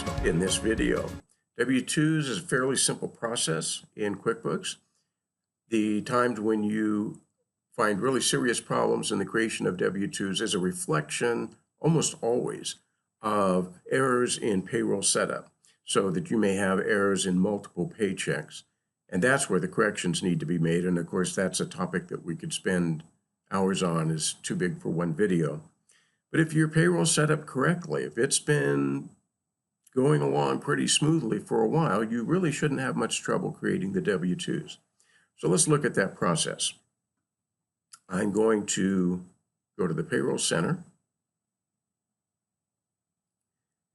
questions in this video. W-2s is a fairly simple process in QuickBooks. The times when you find really serious problems in the creation of W-2s is a reflection, almost always, of errors in payroll setup, so that you may have errors in multiple paychecks. And that's where the corrections need to be made. And of course, that's a topic that we could spend hours on, is too big for one video. But if your payroll set up correctly, if it's been going along pretty smoothly for a while, you really shouldn't have much trouble creating the W-2s. So let's look at that process. I'm going to go to the Payroll Center.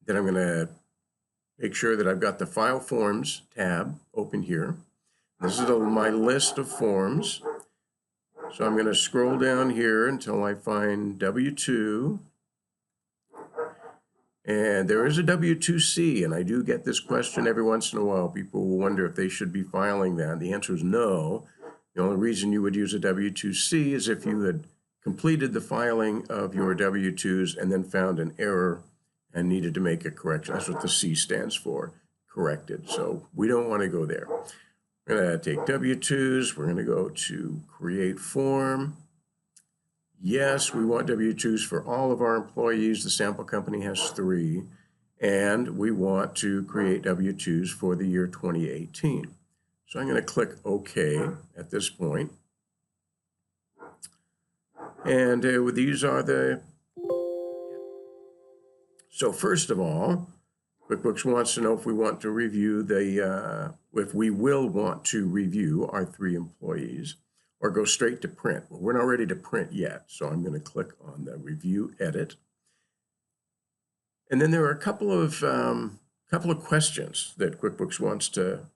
Then I'm going to make sure that I've got the File Forms tab open here. This is my list of forms. So I'm going to scroll down here until I find W-2. And there is a W-2C, and I do get this question every once in a while. People will wonder if they should be filing that. The answer is no. The only reason you would use a W-2C is if you had completed the filing of your W-2s and then found an error and needed to make a correction. That's what the C stands for, corrected. So we don't want to go there. We're going to take W-2s. We're going to go to Create Form. Yes, we want W-2s for all of our employees. The sample company has 3. And we want to create W-2s for the year 2018. So I'm going to click OK at this point. And these are the... So first of all, QuickBooks wants to know if we want to review if we will want to review our 3 employees, or go straight to print. Well, we're not ready to print yet, so I'm going to click on the Review Edit. And then there are a couple of questions that QuickBooks wants to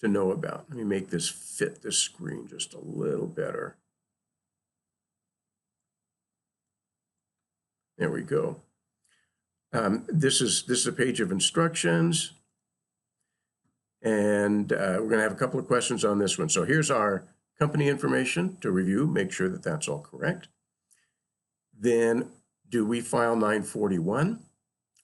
know about. Let me make this fit the screen just a little better. There we go. This is a page of instructions, and we're going to have a couple of questions on this one. So here's our company information to review, make sure that that's all correct. Then, do we file 941,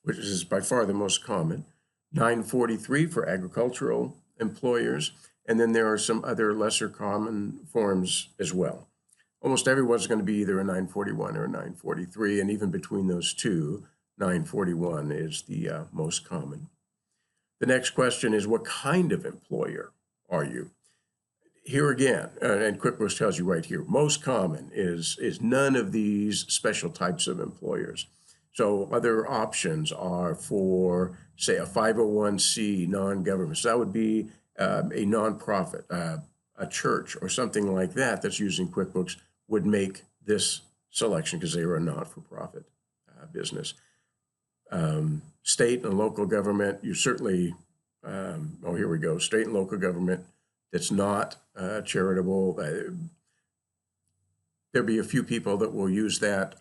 which is by far the most common, 943 for agricultural employers, and then there are some other lesser common forms as well. Almost everyone's going to be either a 941 or a 943, and even between those two, 941 is the most common. The next question is, what kind of employer are you? Here again, and QuickBooks tells you right here, most common is none of these special types of employers. So other options are for, say, a 501c non-government. So that would be a nonprofit, a church or something like that that's using QuickBooks would make this selection because they are a not-for-profit business. State and local government, you certainly, oh, here we go, state and local government that's not charitable. There'll be a few people that will use that.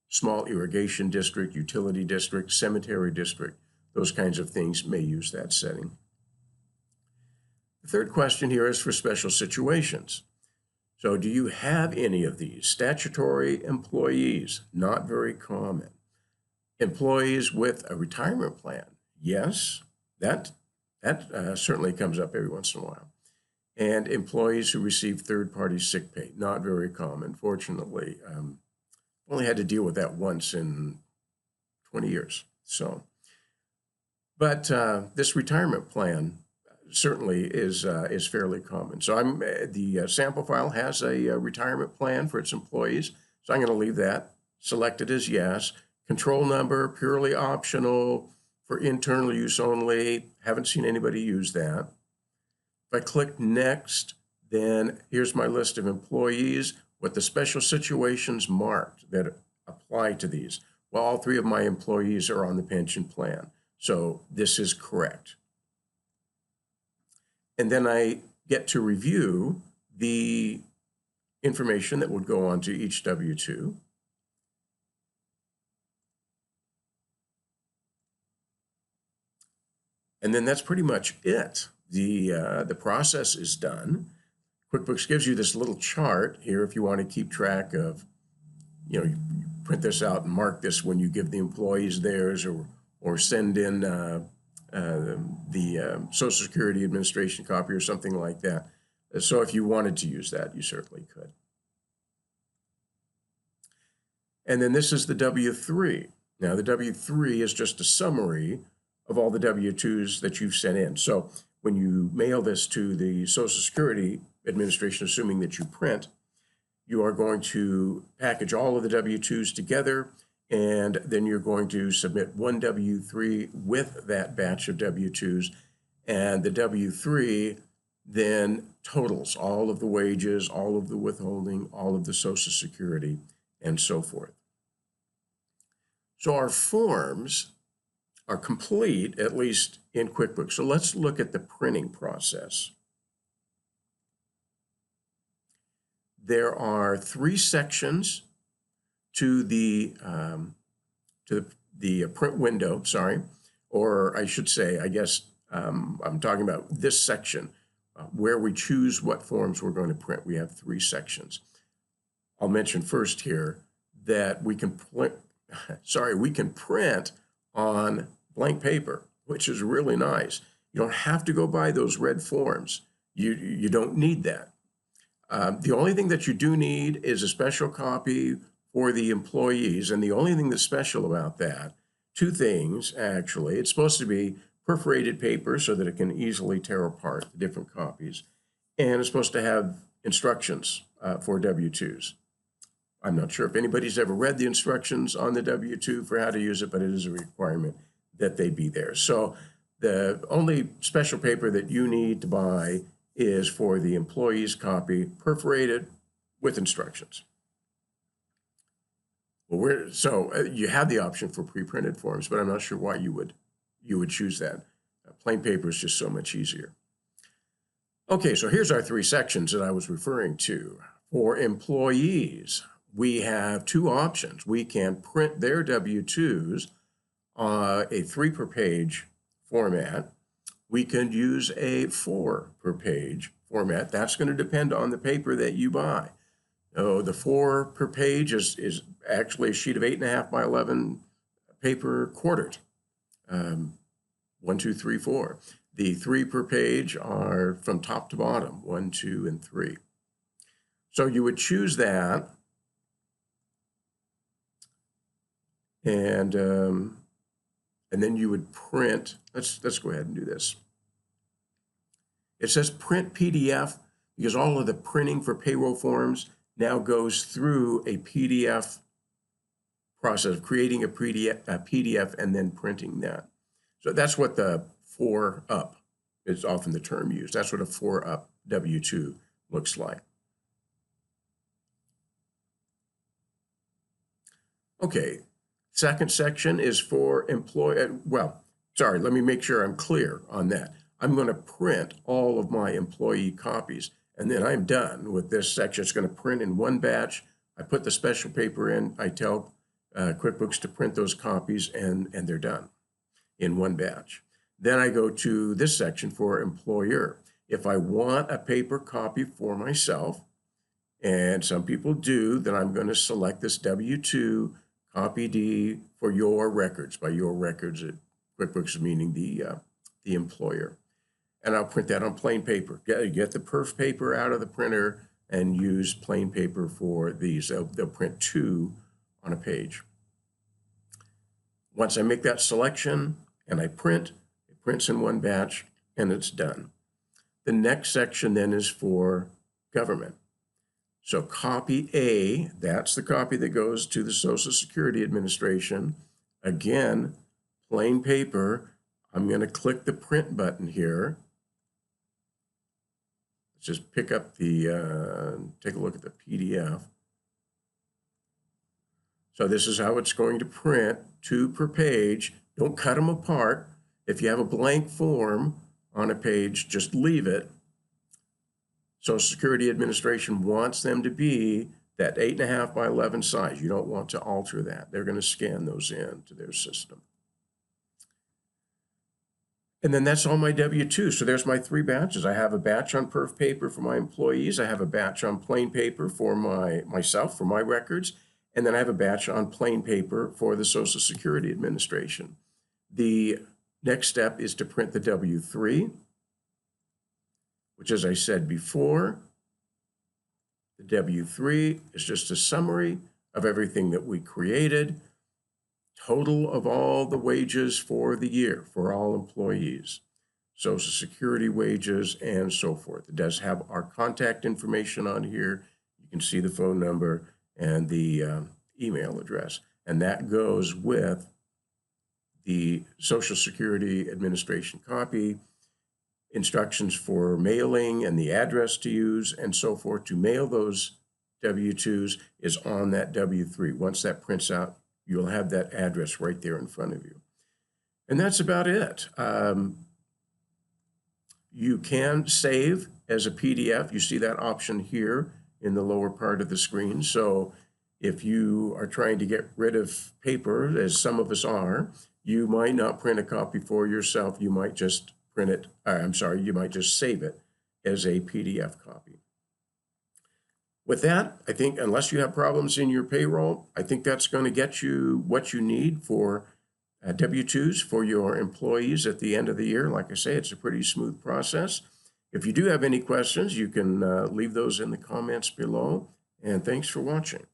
Small irrigation district, utility district, cemetery district, those kinds of things may use that setting. The third question here is for special situations. So do you have any of these? Statutory employees, not very common. Employees with a retirement plan, yes, that certainly comes up every once in a while. And employees who receive third-party sick pay, not very common, fortunately. Only had to deal with that once in 20 years. So, but this retirement plan certainly is fairly common. So the sample file has a retirement plan for its employees. So I'm going to leave that selected as yes. Control number, purely optional for internal use only. Haven't seen anybody use that. If I click next, then here's my list of employees with the special situations marked that apply to these. Well, all 3 of my employees are on the pension plan. So this is correct. And then I get to review the information that would go onto each W-2. And then that's pretty much it. The process is done. QuickBooks gives you this little chart here if you want to keep track of, you print this out and mark this when you give the employees theirs, or send in the Social Security Administration copy or something like that. So if you wanted to use that, you certainly could. And then this is the W-3. Now the W-3 is just a summary of all the W-2s that you've sent in. So when you mail this to the Social Security Administration, assuming that you print, you are going to package all of the W-2s together, and then you're going to submit one W-3 with that batch of W-2s, and the W-3 then totals all of the wages, all of the withholding, all of the Social Security, and so forth. So our forms are complete, at least in QuickBooks. So let's look at the printing process. There are 3 sections to the print window, or I should say, I guess I'm talking about this section where we choose what forms we're going to print. We have 3 sections. I'll mention first here that we can print on blank paper, which is really nice. You don't have to go buy those red forms. You don't need that. The only thing that you do need is a special copy for the employees, and the only thing that's special about that, 2 things actually. It's supposed to be perforated paper so that it can easily tear apart the different copies, and it's supposed to have instructions for W-2s. I'm not sure if anybody's ever read the instructions on the W-2 for how to use it, but it is a requirement that they be there. So the only special paper that you need to buy is for the employee's copy, perforated with instructions. Well, you have the option for pre-printed forms, but I'm not sure why you would choose that. Plain paper is just so much easier. Okay, so here's our 3 sections that I was referring to. For employees, we have 2 options. We can print their W-2s a 3 per page format. We can use a 4 per page format. That's going to depend on the paper that you buy. So the 4 per page is actually a sheet of 8.5 by 11 paper quartered. 1, 2, 3, 4. The 3 per page are from top to bottom, 1, 2, and 3. So you would choose that, and then you would print. Let's go ahead and do this. It says print PDF because all of the printing for payroll forms now goes through a PDF process of creating a PDF and then printing that. So that's what the 4-up is often the term used. That's what a 4-up W-2 looks like. Okay, second section is for let me make sure I'm clear on that. I'm going to print all of my employee copies, and then I'm done with this section. It's going to print in one batch. I put the special paper in. I tell QuickBooks to print those copies, and they're done in one batch. Then I go to this section for employer. If I want a paper copy for myself, and some people do, then I'm going to select this W-2 copy D for your records. By your records, QuickBooks meaning the employer. And I'll print that on plain paper. Get the perf paper out of the printer and use plain paper for these. They'll print 2 on a page. Once I make that selection and I print, it prints in one batch and it's done. The next section then is for government. So copy A, that's the copy that goes to the Social Security Administration. Again, plain paper. I'm going to click the print button here. Let's just pick up take a look at the PDF. So this is how it's going to print, 2 per page. Don't cut them apart. If you have a blank form on a page, just leave it. Social Security Administration wants them to be that 8.5 by 11 size. You don't want to alter that. They're going to scan those in to their system. And then that's all my W-2. So there's my 3 batches. I have a batch on perf paper for my employees. I have a batch on plain paper for myself, for my records. And then I have a batch on plain paper for the Social Security Administration. The Next step is to print the W-3, which, as I said before, the W-3 is just a summary of everything that we created, total of all the wages for the year for all employees, Social Security wages, and so forth. It does have our contact information on here. You can see the phone number and the email address, and that goes with the Social Security Administration copy, instructions for mailing and the address to use and so forth to mail those W-2s is on that W-3. Once that prints out, you'll have that address right there in front of you. And that's about it. You can save as a PDF. You see that option here in the lower part of the screen. So if you are trying to get rid of paper, as some of us are, you might not print a copy for yourself. You might just print it, you might just save it as a PDF copy. With that, I think unless you have problems in your payroll, I think that's going to get you what you need for W-2s for your employees at the end of the year. Like I say, it's a pretty smooth process. If you do have any questions, you can leave those in the comments below. And thanks for watching.